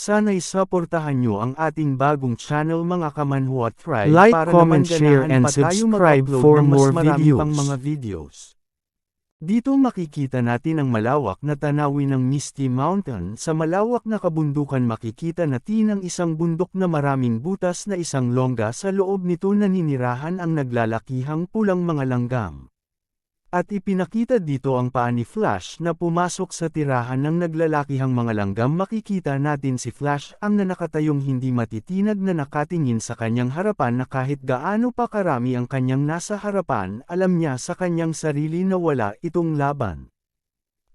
Sana'y suportahan nyo ang ating bagong channel mga kamanhwa tribe Like, para comment, naman share, ganahan and pa tayo subscribe mag-upload for ng mas more marami pang videos. mga videos. Dito makikita natin ang malawak na tanawin ng Misty Mountain. Sa malawak na kabundukan makikita natin ang isang bundok na maraming butas na isang longga. Sa loob nito naninirahan ang naglalakihang pulang mga langgam. At ipinakita dito ang paa ni Flash na pumasok sa tirahan ng naglalakihang mga langgam. Makikita natin si Flash ang nakatayong hindi matitinag na nakatingin sa kanyang harapan na kahit gaano pa karami ang kanyang nasa harapan, alam niya sa kanyang sarili na wala itong laban.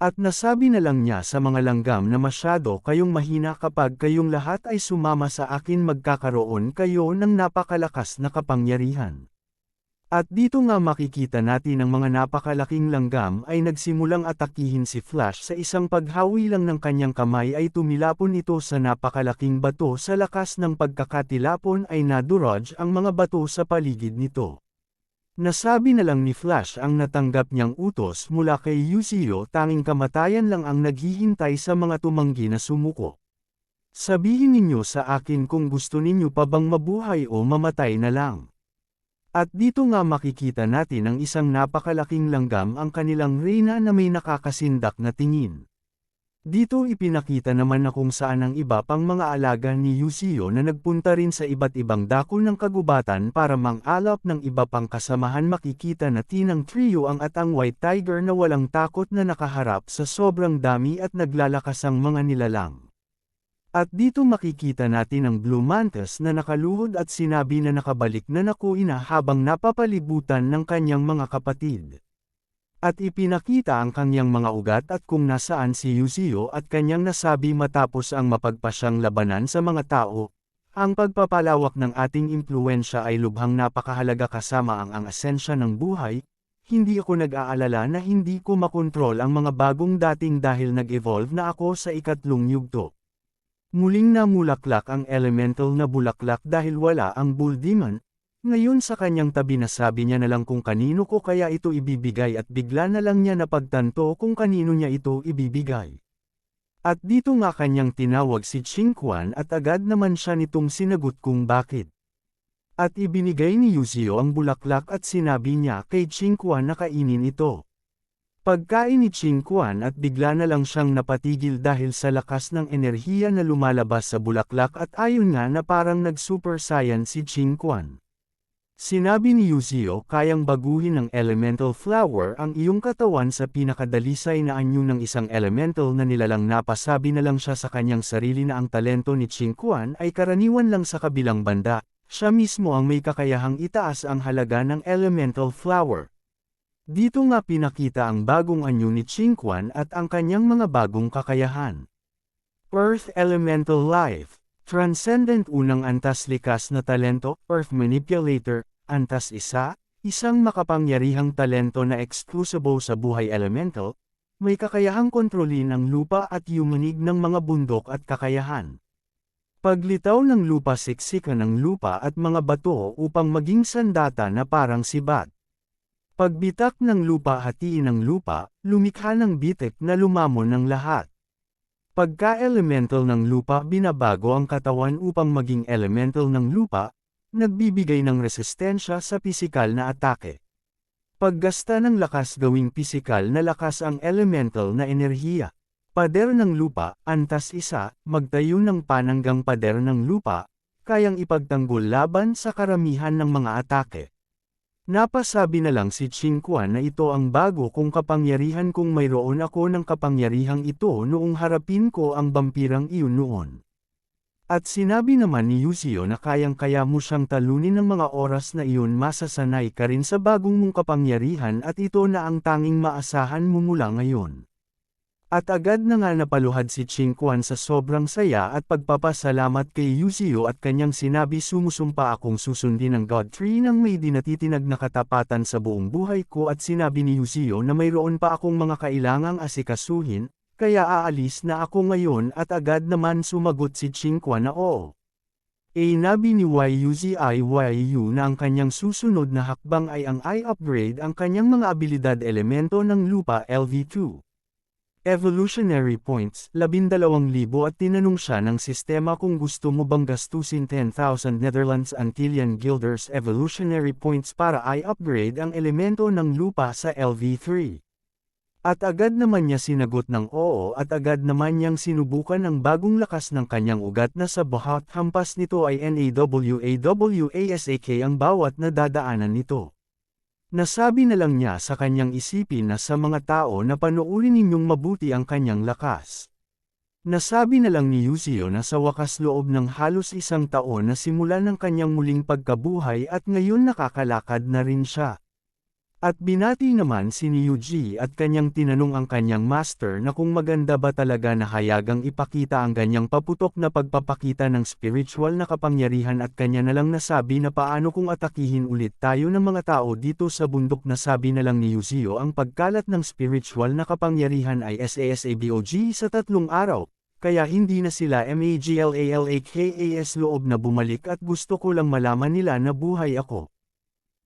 At nasabi na lang niya sa mga langgam na masyado kayong mahina kapag kayong lahat ay sumama sa akin magkakaroon kayo ng napakalakas na kapangyarihan. At dito nga makikita natin ang mga napakalaking langgam ay nagsimulang atakihin si Flash. Sa isang paghawi lang ng kanyang kamay ay tumilapon ito sa napakalaking bato. Sa lakas ng pagkakatilapon ay nadurog ang mga bato sa paligid nito. Nasabi na lang ni Flash ang natanggap niyang utos mula kay Yuzio. Tanging kamatayan lang ang naghihintay sa mga tumanggi na sumuko. Sabihin ninyo sa akin kung gusto ninyo pa bang mabuhay o mamatay na lang. At dito nga makikita natin ang isang napakalaking langgam ang kanilang reyna na may nakakasindak na tingin. Dito ipinakita naman na kung saan ang iba pang mga alaga ni Yuzio na nagpunta rin sa iba't ibang dako ng kagubatan para mang-alap ng iba pang kasamahan. Makikita natin ang trio ang at ang White Tiger na walang takot na nakaharap sa sobrang dami at naglalakas ang mga nilalang. At dito makikita natin ang Blue Mantis na nakaluhod at sinabi na nakabalik na nakuina habang napapalibutan ng kanyang mga kapatid. At ipinakita ang kanyang mga ugat at kung nasaan si Yuzio at kanyang nasabi matapos ang mapagpasyang labanan sa mga tao. Ang pagpapalawak ng ating impluwensya ay lubhang napakahalaga kasama ang asensya ng buhay. Hindi ako nag-aalala na hindi ko makontrol ang mga bagong dating dahil nag-evolve na ako sa ikatlong yugto. Muling namulaklak ang elemental na bulaklak dahil wala ang Bull Demon. Ngayon sa kanyang tabi nasabi niya na lang kung kanino ko kaya ito ibibigay at bigla na lang niya napagtanto kung kanino niya ito ibibigay. At dito nga kanyang tinawag si Qingquan at agad naman siya nitong sinagot kung bakit. At ibinigay ni Yuzio ang bulaklak at sinabi niya kay Qingquan na kainin ito. Pagkain ni Qingquan at bigla na lang siyang napatigil dahil sa lakas ng enerhiya na lumalabas sa bulaklak at ayon nga na parang nag-super saiyan si Qingquan. Sinabi ni Yuzio kayang baguhin ng elemental flower ang iyong katawan sa pinakadalisay na anyo ng isang elemental na nilalang. Napasabi na lang siya sa kanyang sarili na ang talento ni Qingquan ay karaniwan lang sa kabilang banda, siya mismo ang may kakayahang itaas ang halaga ng elemental flower. Dito nga pinakita ang bagong anyo ni Qingquan at ang kanyang mga bagong kakayahan. Earth Elemental Life, Transcendent unang antas likas na talento, Earth Manipulator, antas isa, isang makapangyarihang talento na exclusive sa buhay elemental, may kakayahang kontrolin ang lupa at yumanig ng mga bundok at kakayahan. Paglitaw ng lupa siksikan ng lupa at mga bato upang maging sandata na parang sibat. Pagbitak ng lupa hatiin ng lupa, lumikha ng bitik na lumamon ng lahat. Pagka-elemental ng lupa binabago ang katawan upang maging elemental ng lupa, nagbibigay ng resistensya sa pisikal na atake. Paggasta ng lakas gawing pisikal na lakas ang elemental na enerhiya. Pader ng lupa, antas isa, magtayo ng pananggang pader ng lupa, kayang ipagtanggol laban sa karamihan ng mga atake. Napasabi na lang si Qingquan na ito ang bago kong kapangyarihan kung mayroon ako ng kapangyarihang ito noong harapin ko ang vampirang iyon noon. At sinabi naman ni Yuzio na kayang-kaya mo siyang talunin ng mga oras na iyon. Masasanay ka rin sa bagong mong kapangyarihan at ito na ang tanging maasahan mo mula ngayon. At agad na nga napaluhad si Qingquan sa sobrang saya at pagpapasalamat kay Yuzio at kanyang sinabi sumusumpa akong susundin ang God Tree nang may dinatitinag na katapatan sa buong buhay ko at sinabi ni Yuzio na mayroon pa akong mga kailangang asikasuhin, kaya aalis na ako ngayon at agad naman sumagot si Qingquan na oo. Inabi ni Yuzi na ang kanyang susunod na hakbang ay ang i-upgrade ang kanyang mga abilidad elemento ng lupa LV2. evolutionary points, 12,000 at tinanong siya ng sistema kung gusto mo bang gastusin 10,000 Netherlands Antillian Guilders evolutionary points para i-upgrade ang elemento ng lupa sa LV3. At agad naman niya sinagot ng oo at agad naman niyang sinubukan ang bagong lakas ng kanyang ugat na sa bawat hampas nito ay NAWAWASAK ang bawat nadadaanan nito. Nasabi na lang niya sa kanyang isipin na sa mga tao na panoorin ninyong mabuti ang kanyang lakas. Nasabi na lang ni Yuzio na sa wakas loob ng halos isang taon na simula ng kanyang muling pagkabuhay at ngayon nakakalakad na rin siya. At binati naman si Yuji at kanyang tinanong ang kanyang master na kung maganda ba talaga na hayagang ipakita ang ganyang paputok na pagpapakita ng spiritual na kapangyarihan at kanya na lang nasabi na paano kung atakihin ulit tayo ng mga tao dito sa bundok. Nasabi na lang ni Yuzio ang pagkalat ng spiritual na kapangyarihan ay SASABOG sa 3 araw, kaya hindi na sila MAGLALAKAS loob na bumalik at gusto ko lang malaman nila na buhay ako.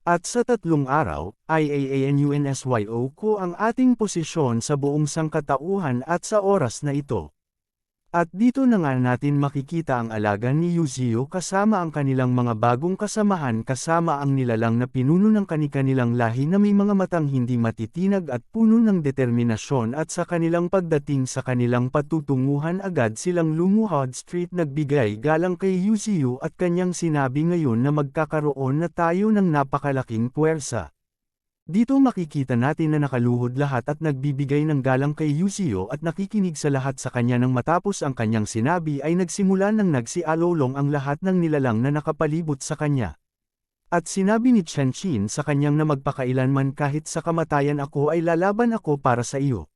At sa 3 araw, IAANUNSYO ko ang ating posisyon sa buong sangkatauhan at sa oras na ito. At dito na nga natin makikita ang alaga ni Yuzio kasama ang kanilang mga bagong kasamahan kasama ang nilalang na pinuno ng kani-kanilang lahi na may mga matang hindi matitinag at puno ng determinasyon at sa kanilang pagdating sa kanilang patutunguhan agad silang lumuhod street nagbigay galang kay Yuzio at kanyang sinabi ngayon na magkakaroon na tayo ng napakalaking puwersa. Dito makikita natin na nakaluhod lahat at nagbibigay ng galang kay Yuzio at nakikinig sa lahat sa kanya nang matapos ang kanyang sinabi ay nagsimula ng nagsialolong ang lahat ng nilalang na nakapalibot sa kanya. At sinabi ni Chen-Chin sa kanyang na magpakailanman kahit sa kamatayan ako ay lalaban ako para sa iyo.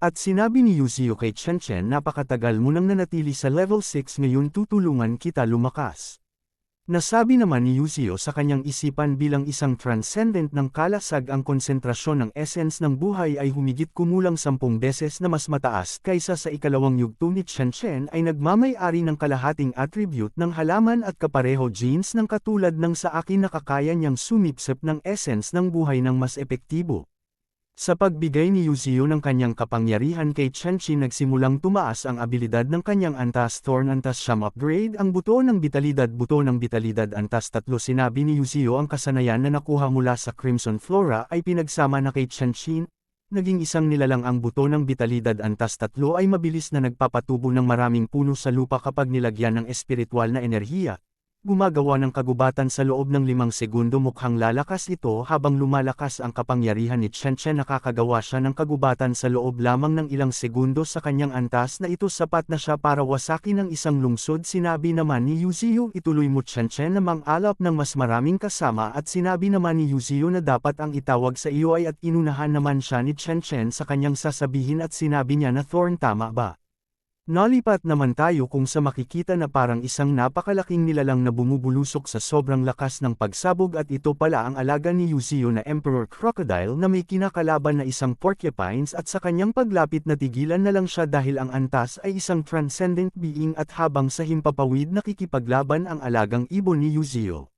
At sinabi ni Yuzio kay Chen-Chen napakatagal mo nang nanatili sa level 6 ngayon tutulungan kita lumakas. Nasabi naman ni Yuzio sa kanyang isipan bilang isang transcendent ng kalasag ang konsentrasyon ng essence ng buhay ay humigit kumulang 10 beses na mas mataas kaysa sa ikalawang yugto ni Chen-Chen ay nagmamay-ari ng kalahating attribute ng halaman at kapareho genes ng katulad ng sa akin nakakaya niyang sumipsip ng essence ng buhay ng mas epektibo. Sa pagbigay ni Yuzio ng kanyang kapangyarihan kay Chen-Chin nagsimulang tumaas ang abilidad ng kanyang Antas Thorn Antas Sham upgrade ang buto ng Bitalidad Antas 3 sinabi ni Yuzio ang kasanayan na nakuha mula sa Crimson Flora ay pinagsama na kay Chen-Chin, naging isang nilalang ang buto ng Bitalidad Antas 3 ay mabilis na nagpapatubo ng maraming puno sa lupa kapag nilagyan ng espiritual na enerhiya. Gumagawa ng kagubatan sa loob ng 5 segundo mukhang lalakas ito habang lumalakas ang kapangyarihan ni Chen-Chen nakakagawa siya ng kagubatan sa loob lamang ng ilang segundo sa kanyang antas na ito sapat na siya para wasakin ng isang lungsod sinabi naman ni Yuzio ituloy mo Chen-Chen na mang-alap ng mas maraming kasama at sinabi naman ni Yuzio na dapat ang itawag sa iyo ay at inunahan naman siya ni Chen-Chen sa kanyang sasabihin at sinabi niya na Thorn tama ba? Nalipat naman tayo kung sa makikita na parang isang napakalaking nilalang na bumubulusok sa sobrang lakas ng pagsabog at ito pala ang alaga ni Yuzio na Emperor Crocodile na may kinakalaban na isang porcupines at sa kanyang paglapit natigilan na lang siya dahil ang antas ay isang transcendent being at habang sa himpapawid nakikipaglaban ang alagang ibon ni Yuzio.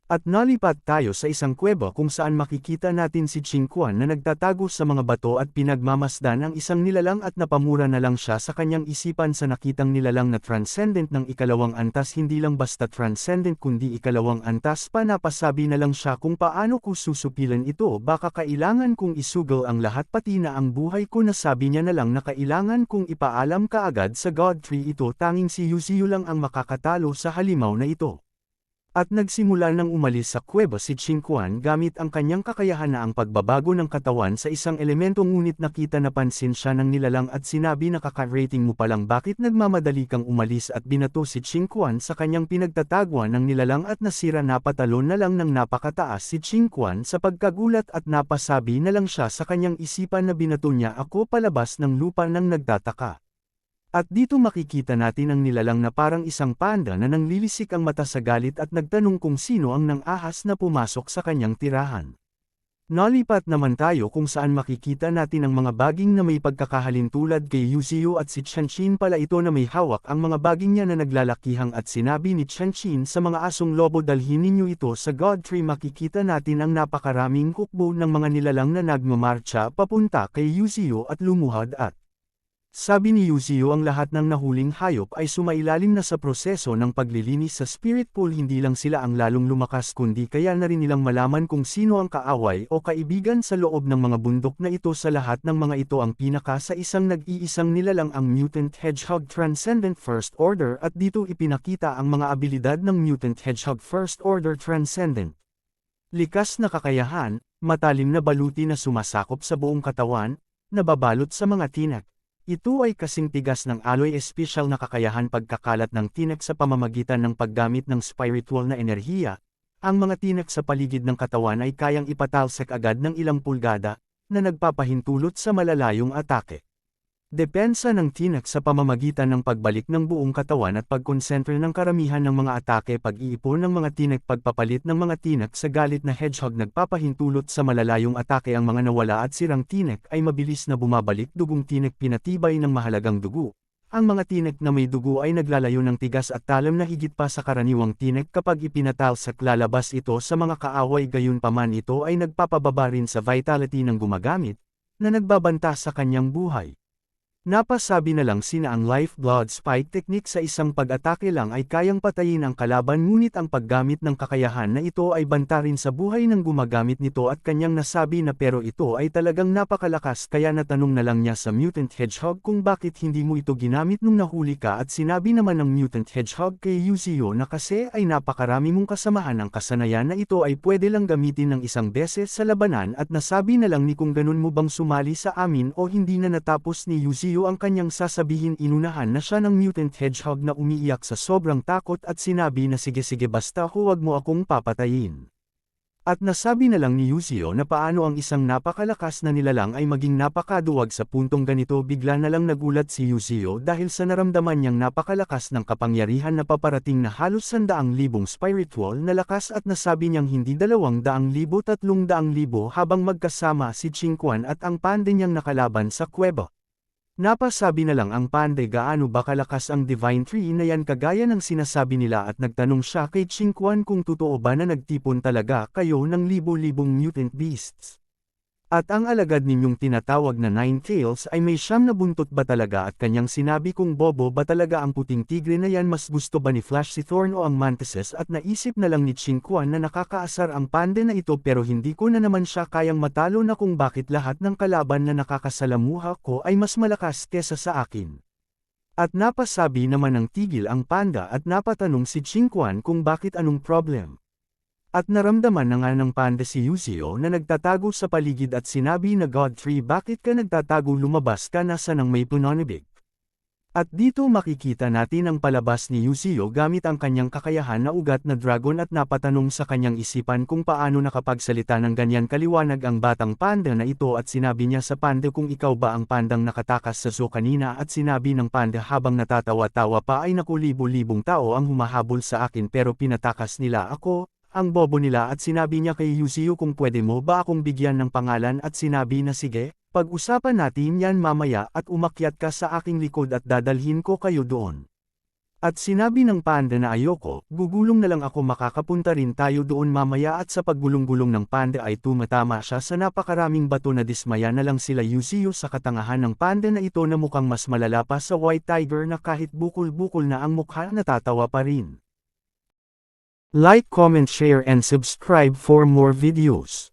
At nalipat tayo sa isang kuweba kung saan makikita natin si Qingquan na nagtatago sa mga bato at pinagmamasdan ang isang nilalang at napamura na lang siya sa kanyang isipan sa nakitang nilalang na transcendent ng ikalawang antas hindi lang basta transcendent kundi ikalawang antas pa napasabi na lang siya kung paano ko susupilan ito baka kailangan kong isugal ang lahat pati na ang buhay ko nasabi niya na lang na kailangan kong ipaalam kaagad sa God Tree ito tanging si Yuzio lang ang makakatalo sa halimaw na ito. At nagsimula nang umalis sa kuweba si Qingquan gamit ang kanyang kakayahan na ang pagbabago ng katawan sa isang elemento ngunit nakita napansin siya ng nilalang at sinabi na kaka-rating mo palang bakit nagmamadali kang umalis at binato si Qingquan sa kanyang pinagtatagwan ng nilalang at nasira napatalon na lang ng napakataas si Qingquan sa pagkagulat at napasabi na lang siya sa kanyang isipan na binato niya ako palabas ng lupa nang nagtataka. At dito makikita natin ang nilalang na parang isang panda na nanglilisik ang mata sa galit at nagtanong kung sino ang nang-ahas na pumasok sa kanyang tirahan. Nalipat naman tayo kung saan makikita natin ang mga baging na may pagkakahalin tulad kay Yuzio at si Chen-Chin pala ito na may hawak ang mga baging niya na naglalakihang at sinabi ni Chen-Chin sa mga asong lobo dalhin ninyo ito sa God Tree makikita natin ang napakaraming hukbo ng mga nilalang na nagmamarcha papunta kay Yuzio at lumuhod at Sabi ni Yuzio ang lahat ng nahuling hayop ay sumailalim na sa proseso ng paglilinis sa spirit pool, hindi lang sila ang lalong lumakas kundi kaya na rin nilang malaman kung sino ang kaaway o kaibigan sa loob ng mga bundok na ito. Sa lahat ng mga ito ang pinaka sa isang nag-iisang nilalang ang Mutant Hedgehog Transcendent First Order, at dito ipinakita ang mga abilidad ng Mutant Hedgehog First Order Transcendent. Likas na kakayahan, matalim na baluti na sumasakop sa buong katawan, nababalot sa mga tinak. Ito ay kasing tigas ng alloy, espesyal na kakayahan pagkakalat ng tinek sa pamamagitan ng paggamit ng spiritual na enerhiya. Ang mga tinek sa paligid ng katawan ay kayang ipatalsik agad ng ilang pulgada, na nagpapahintulot sa malalayong atake. Depensa ng tinek sa pamamagitan ng pagbalik ng buong katawan at pagkonsentre ng karamihan ng mga atake. Pag-iipon ng mga tinek, pagpapalit ng mga tinek sa galit na hedgehog nagpapahintulot sa malalayong atake. Ang mga nawala at sirang tinek ay mabilis na bumabalik. Dugong tinek pinatibay ng mahalagang dugo. Ang mga tinek na may dugo ay naglalayo ng tigas at talam na higit pa sa karaniwang tinek kapag ipinatalsak. Lalabas ito sa mga kaaway, gayunpaman ito ay nagpapababa rin sa vitality ng gumagamit, na nagbabanta sa kanyang buhay. Napasabi na lang sina ang Lifeblood Spike technique sa isang pag-atake lang ay kayang patayin ang kalaban, ngunit ang paggamit ng kakayahan na ito ay banta rin sa buhay ng gumagamit nito, at kanyang nasabi na pero ito ay talagang napakalakas. Kaya natanong na lang niya sa Mutant Hedgehog kung bakit hindi mo ito ginamit nung nahuli ka, at sinabi naman ng Mutant Hedgehog kay Yuzio na kasi ay napakarami mong kasamahan, ang kasanayan na ito ay pwede lang gamitin ng isang beses sa labanan, at nasabi na lang ni kung ganun mo bang sumali sa amin o hindi. Na natapos ni Yuzio ang kanyang sasabihin, inunahan na siya ng Mutant Hedgehog na umiiyak sa sobrang takot at sinabi na sige basta huwag mo akong papatayin. At nasabi na lang ni Yuzio na paano ang isang napakalakas na nilalang ay maging napakaduwag sa puntong ganito. Bigla na lang nagulat si Yuzio dahil sa naramdaman niyang napakalakas ng kapangyarihan na paparating na halos 100,000 spiritual na lakas, at nasabi niyang hindi 200,000, 300,000 habang magkasama si Qingquan at ang pande niyang nakalaban sa kuweba. Napasabi na lang ang pande gaano ba kalakas ang Divine Tree na yan kagaya ng sinasabi nila, at nagtanong siya kay Qingquan kung totoo ba na nagtipon talaga kayo ng libo-libong mutant beasts. At ang alagad ninyong tinatawag na Nine Tails ay may 9 na buntot ba talaga, at kanyang sinabi kung bobo ba talaga ang puting tigre na yan, mas gusto ba ni Flash si Thorn o ang Mantises, at naisip na lang ni Qingquan na nakakaasar ang pande na ito pero hindi ko na naman siya kayang matalo na kung bakit lahat ng kalaban na nakakasalamuha ko ay mas malakas kesa sa akin. At napasabi naman ng tigil ang panda at napatanong si Qingquan kung bakit, anong problem. At naramdaman na nga ng panda si Yuzio na nagtatago sa paligid at sinabi na Godfrey, bakit ka nagtatago, lumabas ka na sa nang may punonibig. At dito makikita natin ang palabas ni Yuzio gamit ang kanyang kakayahan na ugat na dragon, at napatanong sa kanyang isipan kung paano nakapagsalita ng ganyan kaliwanag ang batang panda na ito, at sinabi niya sa panda kung ikaw ba ang pandang nakatakas sa zoo kanina, at sinabi ng panda habang natatawa-tawa pa ay naku, libo-libong tao ang humahabol sa akin pero pinatakas nila ako. Ang bobo nila. At sinabi niya kay Yuzio kung pwede mo ba akong bigyan ng pangalan, at sinabi na sige, pag-usapan natin yan mamaya, at umakyat ka sa aking likod at dadalhin ko kayo doon. At sinabi ng panda na ayoko, gugulong na lang ako, makakapunta rin tayo doon mamaya. At sa paggulong-gulong ng panda ay tumatama siya sa napakaraming bato na dismaya na lang sila Yuzio sa katangahan ng panda na ito na mukhang mas malala pa sa White Tiger na kahit bukol-bukol na ang mukha natatawa pa rin. Like, comment, share and subscribe for more videos.